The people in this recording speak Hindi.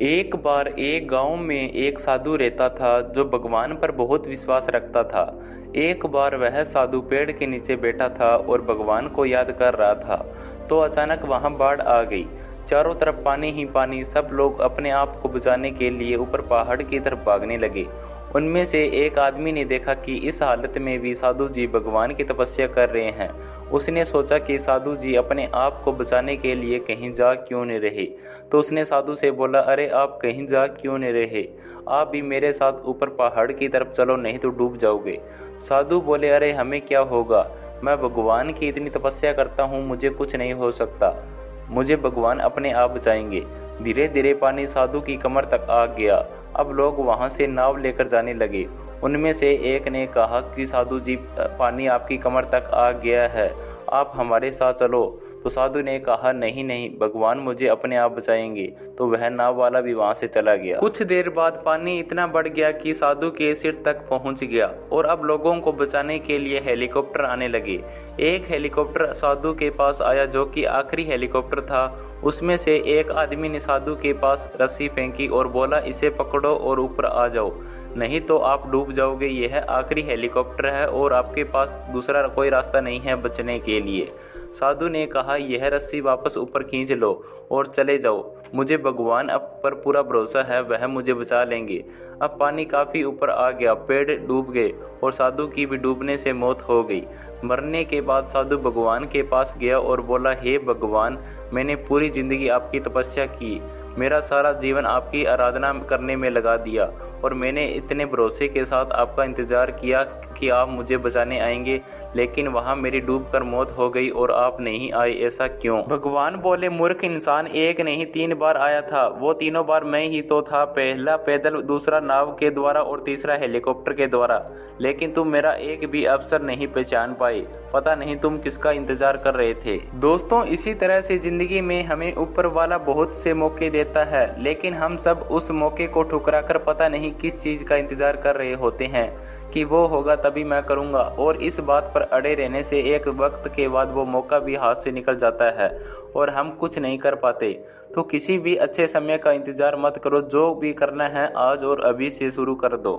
एक बार एक गांव में एक साधु रहता था जो भगवान पर बहुत विश्वास रखता था। एक बार वह साधु पेड़ के नीचे बैठा था और भगवान को याद कर रहा था। तो अचानक वहां बाढ़ आ गई। चारों तरफ पानी ही पानी। सब लोग अपने आप को बचाने के लिए ऊपर पहाड़ की तरफ भागने लगे। उनमें से एक आदमी ने देखा कि इस हालत में भी साधु जी भगवान की तपस्या कर रहे हैं। उसने सोचा कि साधु जी अपने आप को बचाने के लिए कहीं जा क्यों नहीं रहे। तो उसने साधु से बोला, अरे आप कहीं जा क्यों नहीं रहे, आप भी मेरे साथ ऊपर पहाड़ की तरफ चलो, नहीं तो डूब जाओगे। साधु बोले, अरे हमें क्या होगा, मैं भगवान की इतनी तपस्या करता हूँ, मुझे कुछ नहीं हो सकता, मुझे भगवान अपने आप बचाएंगे। धीरे धीरे पानी साधु की कमर तक आ गया। अब लोग वहां से नाव लेकर जाने लगे। उनमें से एक ने कहा कि साधु जी, पानी आपकी कमर तक आ गया है, आप हमारे साथ चलो। तो साधु ने कहा, नहीं नहीं, भगवान मुझे अपने आप बचाएंगे। तो वह नाव वाला भी वहां से चला गया। कुछ देर बाद पानी इतना बढ़ गया कि साधु के सिर तक पहुंच गया और अब लोगों को बचाने के लिए हेलीकॉप्टर आने लगे। एक हेलीकॉप्टर साधु के पास आया जो कि आखिरी हेलीकॉप्टर था। उसमें से एक आदमी ने साधु के पास रस्सी फेंकी और बोला, इसे पकड़ो और ऊपर आ जाओ, नहीं तो आप डूब जाओगे। यह आखिरी हेलीकॉप्टर है और आपके पास दूसरा कोई रास्ता नहीं है बचने के लिए। साधु ने कहा, यह रस्सी वापस ऊपर खींच लो और चले जाओ, मुझे भगवान पर पूरा भरोसा है, वह मुझे बचा लेंगे। अब पानी काफी ऊपर आ गया, पेड़ डूब गए और साधु की भी डूबने से मौत हो गई। मरने के बाद साधु भगवान के पास गया और बोला, हे भगवान, मैंने पूरी जिंदगी आपकी तपस्या की, मेरा सारा जीवन आपकी आराधना करने में लगा दिया और मैंने इतने भरोसे के साथ आपका इंतजार किया कि आप मुझे बचाने आएंगे, लेकिन वहां मेरी डूबकर मौत हो गई और आप नहीं आए, ऐसा क्यों? भगवान बोले, मूर्ख इंसान, एक नहीं 3 बार आया था, वो तीनों बार मैं ही तो था, पहला पैदल, दूसरा नाव के द्वारा और तीसरा हेलीकॉप्टर के द्वारा, लेकिन तुम मेरा एक भी अवसर नहीं पहचान पाए। पता नहीं तुम किसका इंतजार कर रहे थे। दोस्तों, इसी तरह से जिंदगी में हमें ऊपर वाला बहुत से मौके देता है, लेकिन हम सब उस मौके को ठुकरा कर पता नहीं किस चीज का इंतजार कर रहे होते हैं कि वो होगा तभी मैं करूंगा, और इस बात पर अड़े रहने से एक वक्त के बाद वो मौका भी हाथ से निकल जाता है और हम कुछ नहीं कर पाते। तो किसी भी अच्छे समय का इंतजार मत करो, जो भी करना है आज और अभी से शुरू कर दो।